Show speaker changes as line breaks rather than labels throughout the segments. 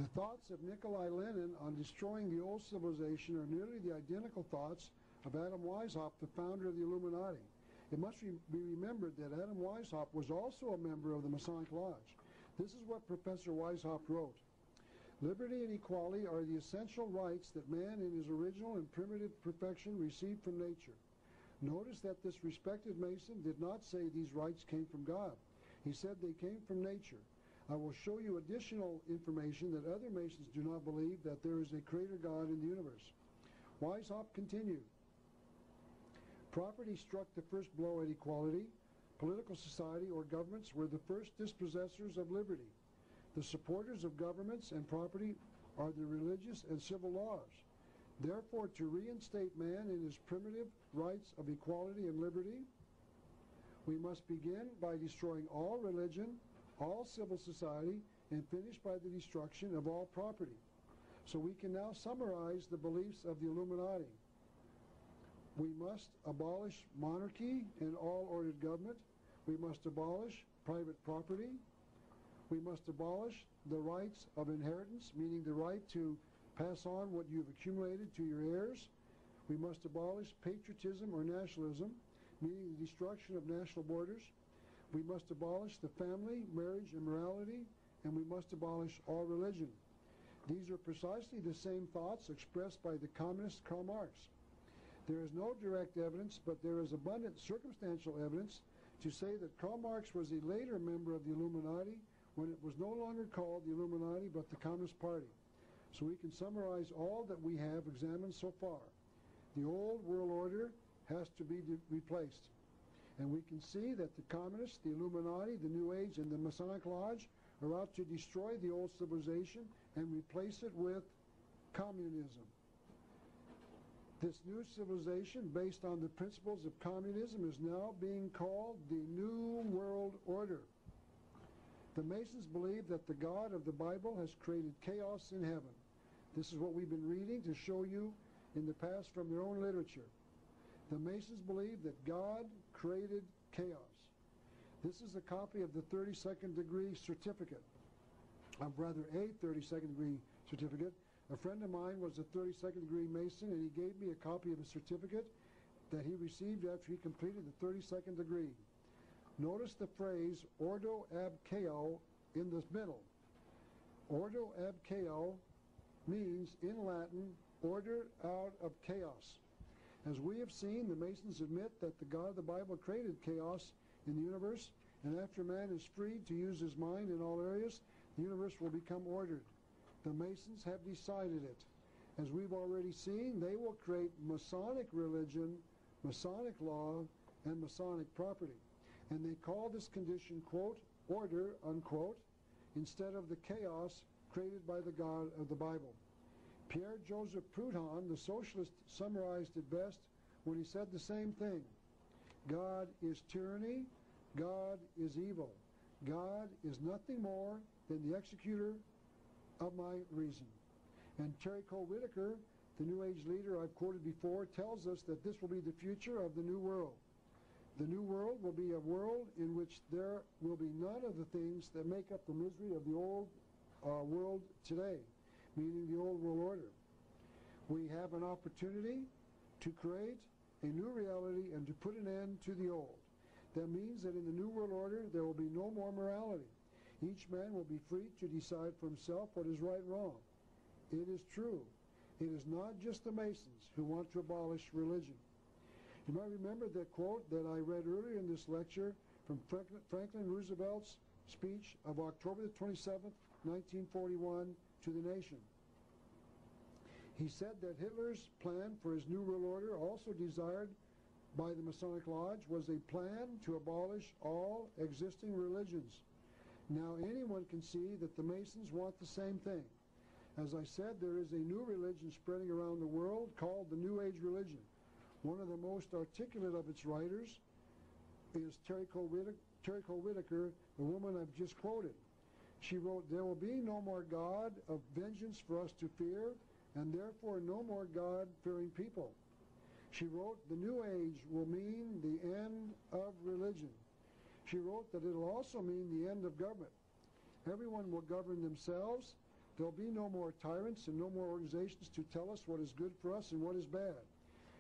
The thoughts of Nikolai Lenin on destroying the old civilization are nearly the identical thoughts of Adam Weishaupt, the founder of the Illuminati. It must be remembered that Adam Weishaupt was also a member of the Masonic Lodge. This is what Professor Weishaupt wrote. Liberty and equality are the essential rights that man in his original and primitive perfection received from nature. Notice that this respected Mason did not say these rights came from God. He said they came from nature. I will show you additional information that other Masons do not believe that there is a creator God in the universe. Weishaupt continued. Property struck the first blow at equality. Political society or governments were the first dispossessors of liberty. The supporters of governments and property are the religious and civil laws. Therefore, to reinstate man in his primitive rights of equality and liberty, we must begin by destroying all religion, all civil society, and finish by the destruction of all property. So we can now summarize the beliefs of the Illuminati. We must abolish monarchy and all ordered government. We must abolish private property. We must abolish the rights of inheritance, meaning the right to pass on what you've accumulated to your heirs. We must abolish patriotism or nationalism, meaning the destruction of national borders. We must abolish the family, marriage, and morality, and we must abolish all religion. These are precisely the same thoughts expressed by the communist Karl Marx. There is no direct evidence, but there is abundant circumstantial evidence to say that Karl Marx was a later member of the Illuminati when it was no longer called the Illuminati but the Communist Party. So we can summarize all that we have examined so far. The old world order has to be replaced. And we can see that the Communists, the Illuminati, the New Age, and the Masonic Lodge are out to destroy the old civilization and replace it with communism. This new civilization, based on the principles of communism, is now being called the New World Order. The Masons believe that the God of the Bible has created chaos in heaven. This is what we've been reading to show you in the past from their own literature. The Masons believe that God created chaos. This is a copy of the 32nd degree certificate, a 32nd degree certificate. A friend of mine was a 32nd degree Mason, and he gave me a copy of a certificate that he received after he completed the 32nd degree. Notice the phrase ordo ab chaos in the middle. Ordo ab chaos means, in Latin, order out of chaos. As we have seen, the Masons admit that the God of the Bible created chaos in the universe, and after man is freed to use his mind in all areas, the universe will become ordered. The Masons have decided it. As we've already seen, they will create Masonic religion, Masonic law, and Masonic property. And they call this condition, quote, order, unquote, instead of the chaos created by the God of the Bible. Pierre-Joseph Proudhon, the socialist, summarized it best when he said the same thing. God is tyranny, God is evil. God is nothing more than the executor of my reason. And Terry Cole Whitaker, the New Age leader I've quoted before, tells us that this will be the future of the New World. The New World will be a world in which there will be none of the things that make up the misery of the old world today, meaning the old world order. We have an opportunity to create a new reality and to put an end to the old. That means that in the New World Order there will be no more morality. Each man will be free to decide for himself what is right and wrong. It is true. It is not just the Masons who want to abolish religion. You might remember that quote that I read earlier in this lecture from Franklin Roosevelt's speech of October the 27th, 1941, to the nation. He said that Hitler's plan for his New World Order, also desired by the Masonic Lodge, was a plan to abolish all existing religions. Now anyone can see that the Masons want the same thing. As I said, there is a new religion spreading around the world called the New Age religion. One of the most articulate of its writers is Terry Cole Whitaker, the woman I've just quoted. She wrote, "There will be no more God of vengeance for us to fear, and therefore no more God-fearing people." She wrote, "The New Age will mean the end of religion." She wrote that it will also mean the end of government. Everyone will govern themselves. There'll be no more tyrants and no more organizations to tell us what is good for us and what is bad.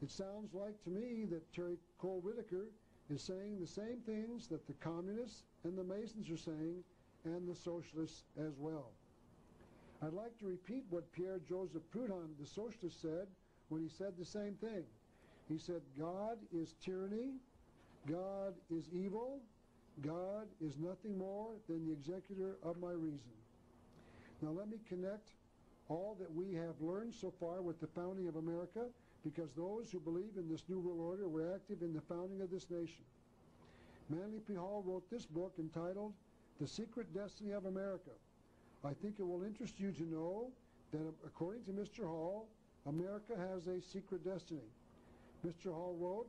It sounds like to me that Terry Cole Whitaker is saying the same things that the communists and the Masons are saying, and the socialists as well. I'd like to repeat what Pierre-Joseph Proudhon, the socialist, said when he said the same thing. He said, God is tyranny, God is evil, God is nothing more than the executor of my reason. Now let me connect all that we have learned so far with the founding of America, because those who believe in this New World Order were active in the founding of this nation. Manly P. Hall wrote this book entitled The Secret Destiny of America. I think it will interest you to know that according to Mr. Hall, America has a secret destiny. Mr. Hall wrote,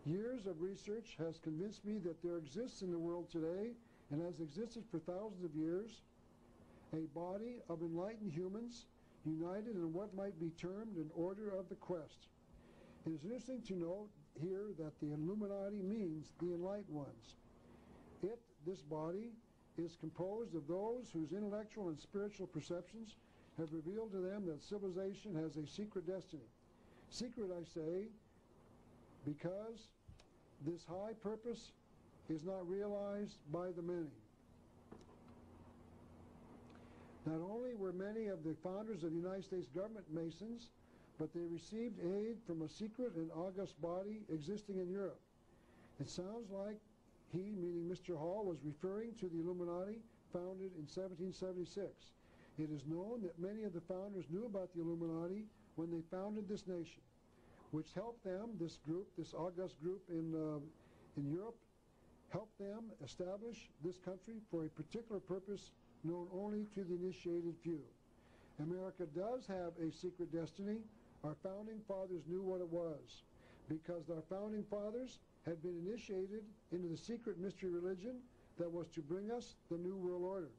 years of research has convinced me that there exists in the world today, and has existed for thousands of years, a body of enlightened humans united in what might be termed an order of the quest. It is interesting to note here that the Illuminati means the enlightened ones. This body, is composed of those whose intellectual and spiritual perceptions have revealed to them that civilization has a secret destiny. Secret, I say, because this high purpose is not realized by the many. Not only were many of the founders of the United States government Masons, but they received aid from a secret and august body existing in Europe. It sounds like he, meaning Mr. Hall, was referring to the Illuminati founded in 1776. It is known that many of the founders knew about the Illuminati when they founded this nation, which helped them, this group, this august group in Europe, helped them establish this country for a particular purpose known only to the initiated few. America does have a secret destiny. Our founding fathers knew what it was, because our founding fathers had been initiated into the secret mystery religion that was to bring us the New World Order.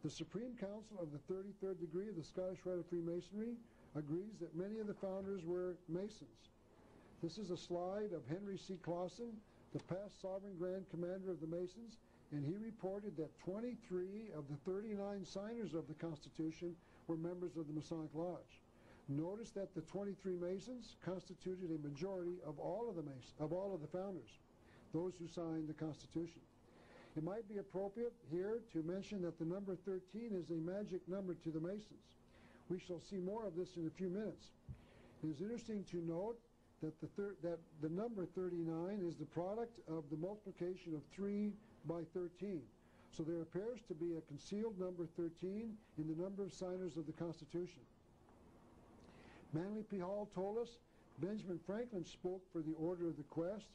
The Supreme Council of the 33rd degree of the Scottish Rite of Freemasonry agrees that many of the founders were Masons. This is a slide of Henry C. Clausen, the past sovereign grand commander of the Masons, and he reported that 23 of the 39 signers of the Constitution were members of the Masonic Lodge. Notice that the 23 Masons constituted a majority of all of the founders, those who signed the Constitution. It might be appropriate here to mention that the number 13 is a magic number to the Masons. We shall see more of this in a few minutes. It is interesting to note that the number 39 is the product of the multiplication of 3 by 13. So there appears to be a concealed number 13 in the number of signers of the Constitution. Manly P. Hall told us Benjamin Franklin spoke for the Order of the Quest,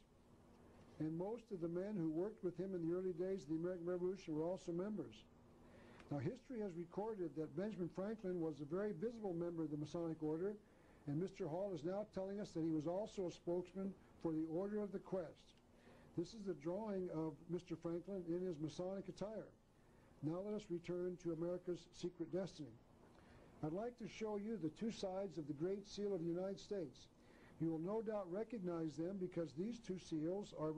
and most of the men who worked with him in the early days of the American Revolution were also members. Now, history has recorded that Benjamin Franklin was a very visible member of the Masonic Order, and Mr. Hall is now telling us that he was also a spokesman for the Order of the Quest. This is the drawing of Mr. Franklin in his Masonic attire. Now let us return to America's secret destiny. I'd like to show you the two sides of the Great Seal of the United States. You will no doubt recognize them because these two seals are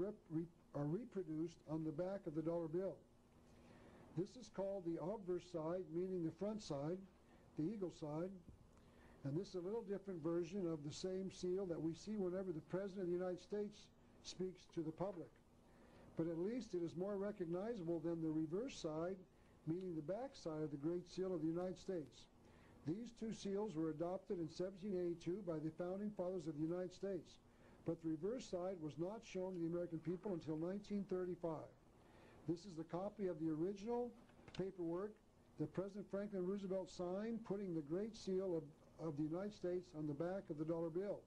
reproduced on the back of the dollar bill. This is called the obverse side, meaning the front side, the eagle side, and this is a little different version of the same seal that we see whenever the President of the United States speaks to the public. But at least it is more recognizable than the reverse side, meaning the back side of the Great Seal of the United States. These two seals were adopted in 1782 by the founding fathers of the United States, but the reverse side was not shown to the American people until 1935. This is the copy of the original paperwork that President Franklin Roosevelt signed, putting the Great Seal of the United States on the back of the dollar bill.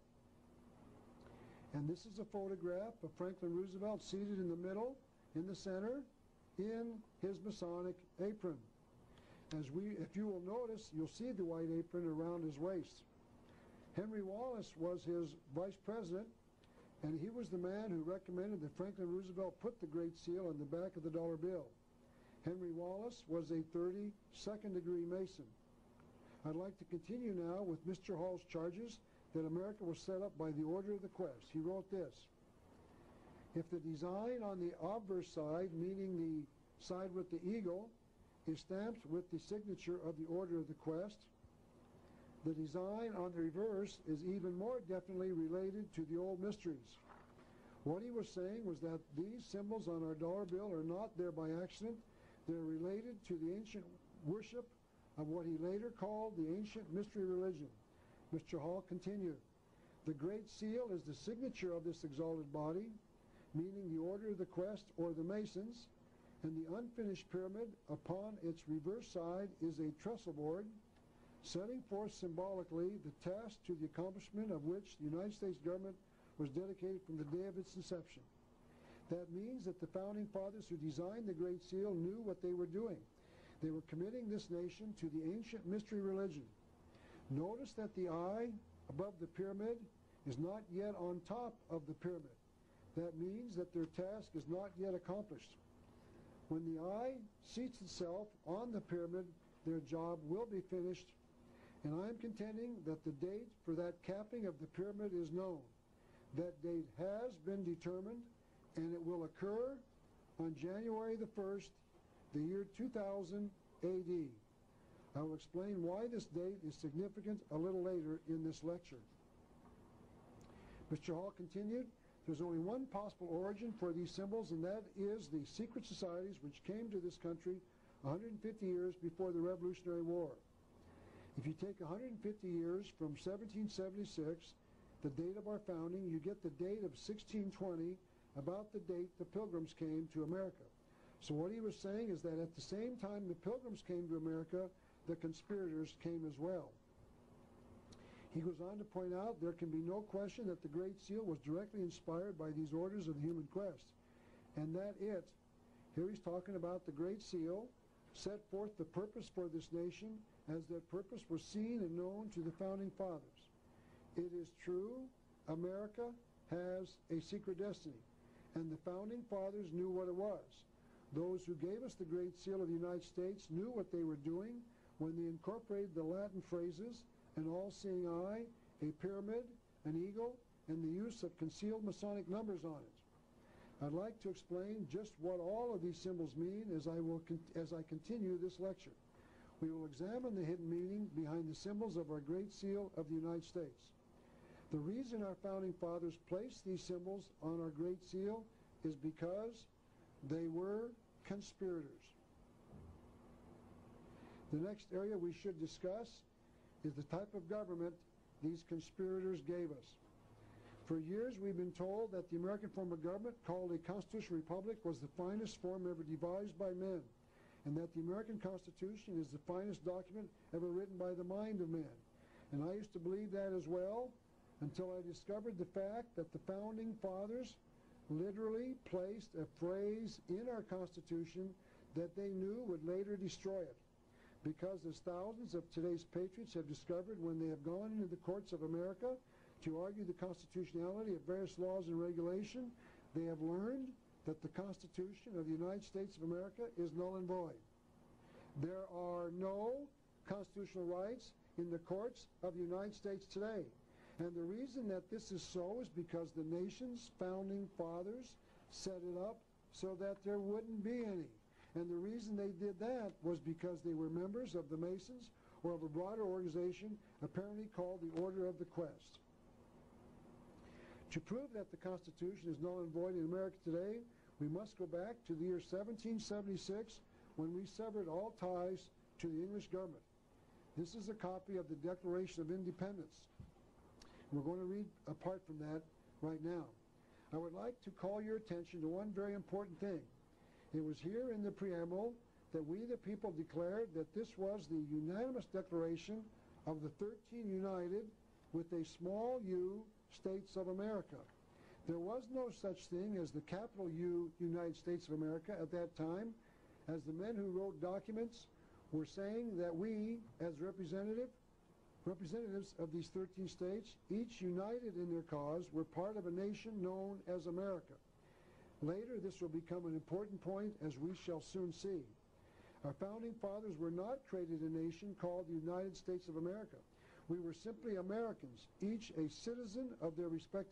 And this is a photograph of Franklin Roosevelt seated in the middle, in the center, in his Masonic apron. If you will notice, you'll see the white apron around his waist. Henry Wallace was his vice president, and he was the man who recommended that Franklin Roosevelt put the Great Seal on the back of the dollar bill. Henry Wallace was a 32nd degree Mason. I'd like to continue now with Mr. Hall's charges that America was set up by the Order of the Quest. He wrote this: if the design on the obverse side, meaning the side with the eagle, is stamped with the signature of the Order of the Quest. The design on the reverse is even more definitely related to the old mysteries. What he was saying was that these symbols on our dollar bill are not there by accident. They're related to the ancient worship of what he later called the ancient mystery religion. Mr. Hall continued, "The Great Seal is the signature of this exalted body, meaning the Order of the Quest or the Masons, and the unfinished pyramid upon its reverse side is a trestle board, setting forth symbolically the task to the accomplishment of which the United States government was dedicated from the day of its inception. That means that the founding fathers who designed the Great Seal knew what they were doing. They were committing this nation to the ancient mystery religion. Notice that the eye above the pyramid is not yet on top of the pyramid. That means that their task is not yet accomplished. When the eye seats itself on the pyramid, their job will be finished, and I am contending that the date for that capping of the pyramid is known. That date has been determined, and it will occur on January the 1st, the year 2000 AD. I will explain why this date is significant a little later in this lecture." Mr. Hall continued, "There's only one possible origin for these symbols, and that is the secret societies which came to this country 150 years before the Revolutionary War. If you take 150 years from 1776, the date of our founding, you get the date of 1620, about the date the Pilgrims came to America. So what he was saying is that at the same time the Pilgrims came to America, the conspirators came as well." He goes on to point out, "There can be no question that the Great Seal was directly inspired by these orders of the human quest, and that it," here he's talking about the Great Seal, "set forth the purpose for this nation, as that purpose was seen and known to the founding fathers. It is true, America has a secret destiny, and the founding fathers knew what it was. Those who gave us the Great Seal of the United States knew what they were doing when they incorporated the Latin phrases, an all-seeing eye, a pyramid, an eagle, and the use of concealed Masonic numbers on it. I'd like to explain just what all of these symbols mean as I continue this lecture. We will examine the hidden meaning behind the symbols of our Great Seal of the United States. The reason our founding fathers placed these symbols on our Great Seal is because they were conspirators." The next area we should discuss is the type of government these conspirators gave us. For years we've been told that the American form of government, called a constitutional republic, was the finest form ever devised by men, and that the American Constitution is the finest document ever written by the mind of man. And I used to believe that as well, until I discovered the fact that the founding fathers literally placed a phrase in our Constitution that they knew would later destroy it. Because as thousands of today's patriots have discovered when they have gone into the courts of America to argue the constitutionality of various laws and regulation, they have learned that the Constitution of the United States of America is null and void. There are no constitutional rights in the courts of the United States today. And the reason that this is so is because the nation's founding fathers set it up so that there wouldn't be any. And the reason they did that was because they were members of the Masons or of a broader organization apparently called the Order of the Quest. To prove that the Constitution is null and void in America today, we must go back to the year 1776 when we severed all ties to the English government. This is a copy of the Declaration of Independence. We're going to read a part from that right now. I would like to call your attention to one very important thing. It was here in the preamble that we the people declared that this was the unanimous declaration of the 13 united with a small u states of America. There was no such thing as the capital U United States of America at that time, as the men who wrote documents were saying that we, as representatives of these 13 states, each united in their cause, were part of a nation known as America. Later, this will become an important point, as we shall soon see. Our founding fathers were not created a nation called the United States of America. We were simply Americans, each a citizen of their respective